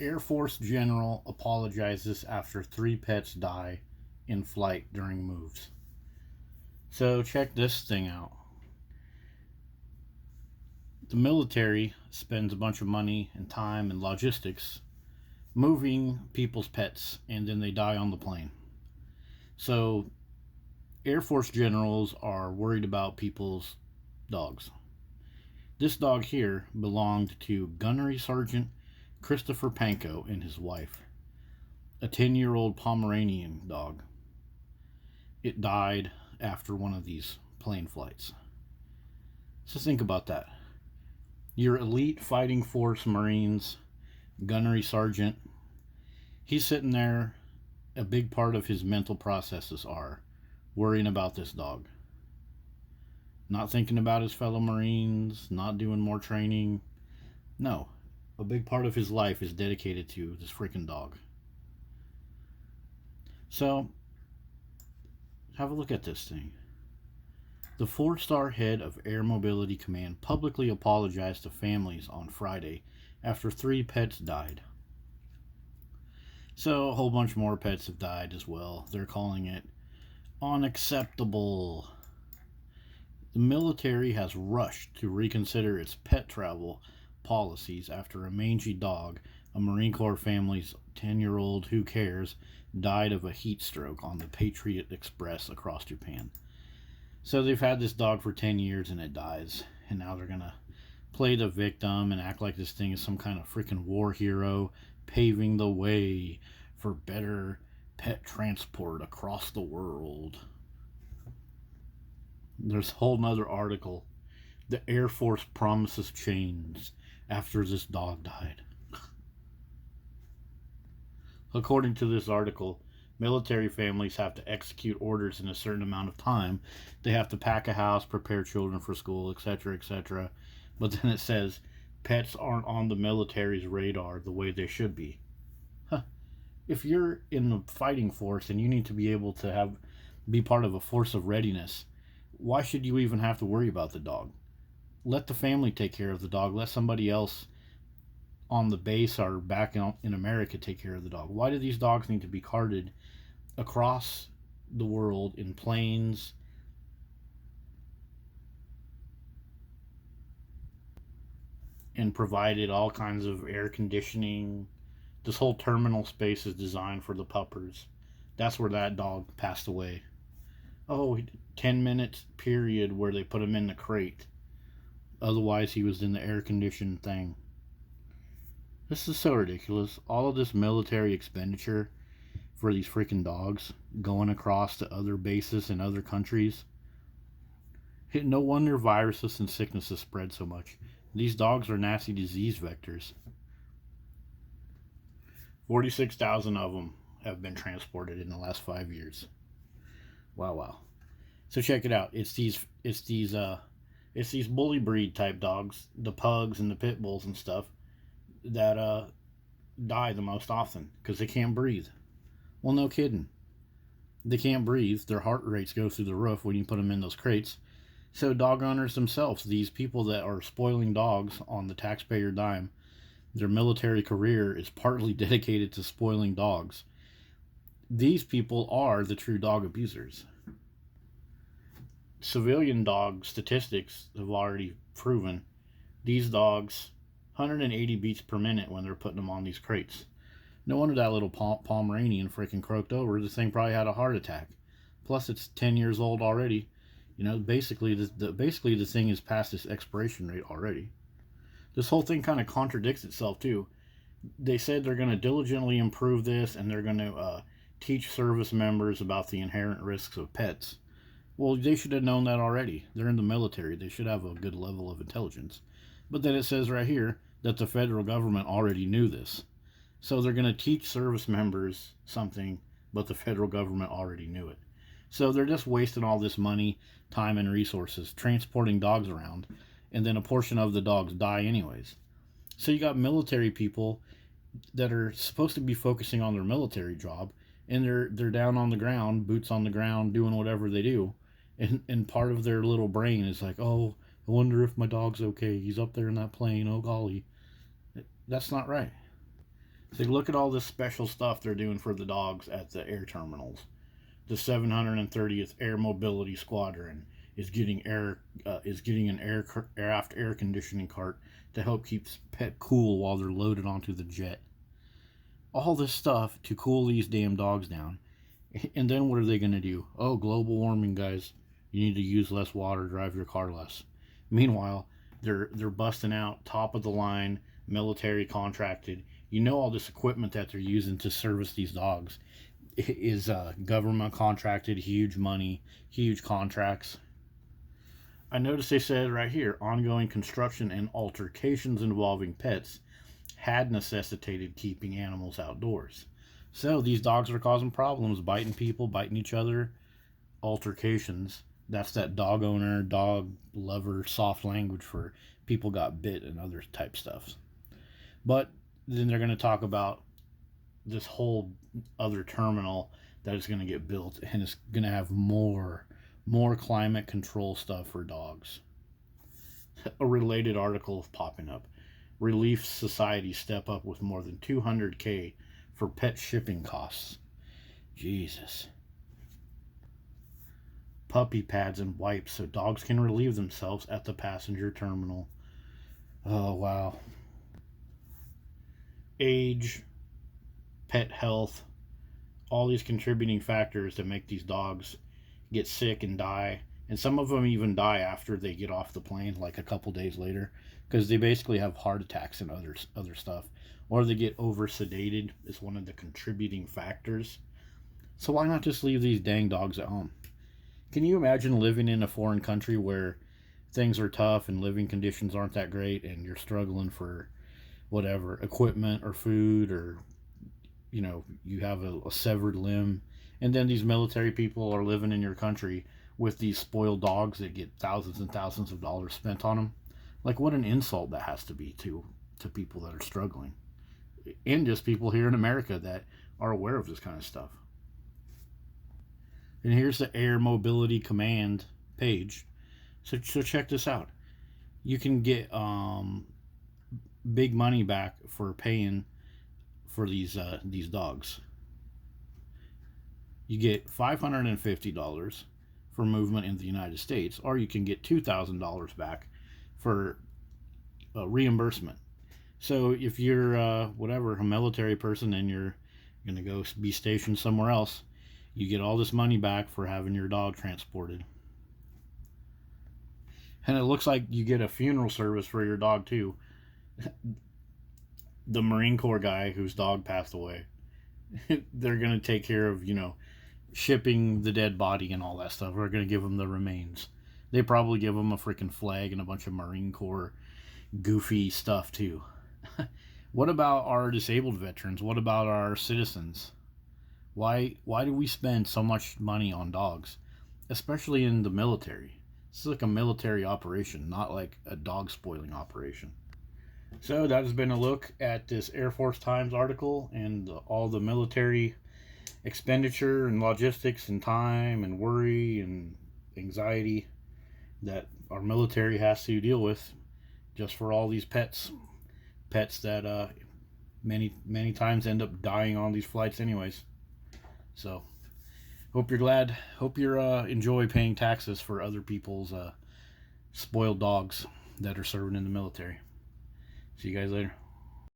Air Force General apologizes after 3 pets die in flight during moves. So check this thing out. The military spends a bunch of money and time and logistics moving people's pets, and then they die on the plane. So Air Force generals are worried about people's dogs. This dog here belonged to Gunnery Sergeant Christopher Panko and his wife, a 10-year-old Pomeranian dog. It died after one of these plane flights. So think about that. Your elite fighting force Marines, Gunnery Sergeant, he's sitting there. A big part of his mental processes are worrying about this dog. Not thinking about his fellow Marines, not doing more training. No, a big part of his life is dedicated to this freaking dog. So, have a look at this thing. The 4-star head of Air Mobility Command publicly apologized to families on Friday after 3 pets died. So, a whole bunch more pets have died as well. They're calling it unacceptable. The military has rushed to reconsider its pet travel policies after a mangy dog, a Marine Corps family's 10-year-old who cares, died of a heat stroke on the Patriot Express across Japan. So they've had this dog for 10 years and it dies. And now they're going to play the victim and act like this thing is some kind of freaking war hero paving the way for better pet transport across the world. There's a whole nother article. The Air Force promises change after this dog died. According to this article, military families have to execute orders in a certain amount of time. They have to pack a house, prepare children for school, etc., etc. But then it says pets aren't on the military's radar the way they should be. Huh. If you're in the fighting force and you need to be able to be part of a force of readiness, why should you even have to worry about the dog? Let the family take care of the dog. Let somebody else on the base or back in America take care of the dog. Why do these dogs need to be carted across the world in planes and provided all kinds of air conditioning? This whole terminal space is designed for the puppers. That's where that dog passed away. Oh, 10-minute period where they put him in the crate. Otherwise, he was in the air-conditioned thing. This is so ridiculous. All of this military expenditure for these freaking dogs going across to other bases in other countries. No wonder viruses and sicknesses spread so much. These dogs are nasty disease vectors. 46,000 of them have been transported in the last 5 years. Wow. So check it out. It's these bully breed type dogs, the pugs and the pit bulls and stuff, that die the most often because they can't breathe. Well, no kidding. They can't breathe. Their heart rates go through the roof when you put them in those crates. So dog owners themselves, these people that are spoiling dogs on the taxpayer dime, their military career is partly dedicated to spoiling dogs. These people are the true dog abusers. Civilian dog statistics have already proven these dogs 180 beats per minute when they're putting them on these crates. No wonder that little Pomeranian freaking croaked over. This thing probably had a heart attack. Plus, it's 10 years old already. You know, basically the thing is past its expiration rate already. This whole thing kind of contradicts itself too. They said they're going to diligently improve this and they're going to teach service members about the inherent risks of pets. Well, they should have known that already. They're in the military. They should have a good level of intelligence. But then it says right here that the federal government already knew this. So they're going to teach service members something, but the federal government already knew it. So they're just wasting all this money, time, and resources transporting dogs around, and then a portion of the dogs die anyways. So you got military people that are supposed to be focusing on their military job, and they're down on the ground, boots on the ground, doing whatever they do. And part of their little brain is like, oh, I wonder if my dog's okay. He's up there in that plane. Oh, golly. That's not right. So look at all this special stuff they're doing for the dogs at the air terminals. The 730th Air Mobility Squadron is getting an aircraft air conditioning cart to help keep pet cool while they're loaded onto the jet. All this stuff to cool these damn dogs down. And then what are they going to do? Oh, global warming, guys. You need to use less water, drive your car less. Meanwhile, they're busting out top of the line, military contracted. You know, all this equipment that they're using to service these dogs is government contracted, huge money, huge contracts. I noticed they said right here, ongoing construction and altercations involving pets had necessitated keeping animals outdoors. So these dogs are causing problems, biting people, biting each other. Altercations. That's that dog owner, dog lover, soft language for people got bit and other type stuff. But then they're going to talk about this whole other terminal that is going to get built, and it's going to have more climate control stuff for dogs. A related article is popping up. Relief Society step up with more than $200K for pet shipping costs. Jesus. Puppy pads and wipes so dogs can relieve themselves at the passenger terminal. Oh, wow. Age, pet health, all these contributing factors that make these dogs get sick and die. And some of them even die after they get off the plane, like a couple days later, because they basically have heart attacks and other stuff. Or they get over sedated is one of the contributing factors. So why not just leave these dang dogs at home? Can you imagine living in a foreign country where things are tough and living conditions aren't that great and you're struggling for whatever, equipment or food, or, you know, you have a severed limb, and then these military people are living in your country with these spoiled dogs that get thousands and thousands of dollars spent on them? Like, what an insult that has to be to people that are struggling. And just people here in America that are aware of this kind of stuff. And here's the Air Mobility Command page. So check this out. You can get big money back for paying for these dogs. You get $550 for movement in the United States, or you can get $2,000 back for reimbursement. So if you're a military person and you're going to go be stationed somewhere else, you get all this money back for having your dog transported. And it looks like you get a funeral service for your dog too. The Marine Corps guy whose dog passed away, they're going to take care of, shipping the dead body and all that stuff. They're going to give him the remains. They probably give him a freaking flag and a bunch of Marine Corps goofy stuff too. What about our disabled veterans? What about our citizens? Why do we spend so much money on dogs, especially in the military? This is like a military operation, not like a dog spoiling operation. So that has been a look at this Air Force Times article and all the military expenditure and logistics and time and worry and anxiety that our military has to deal with just for all these pets that many times end up dying on these flights anyways. So hope you're enjoy paying taxes for other people's spoiled dogs that are serving in the military. See you guys later.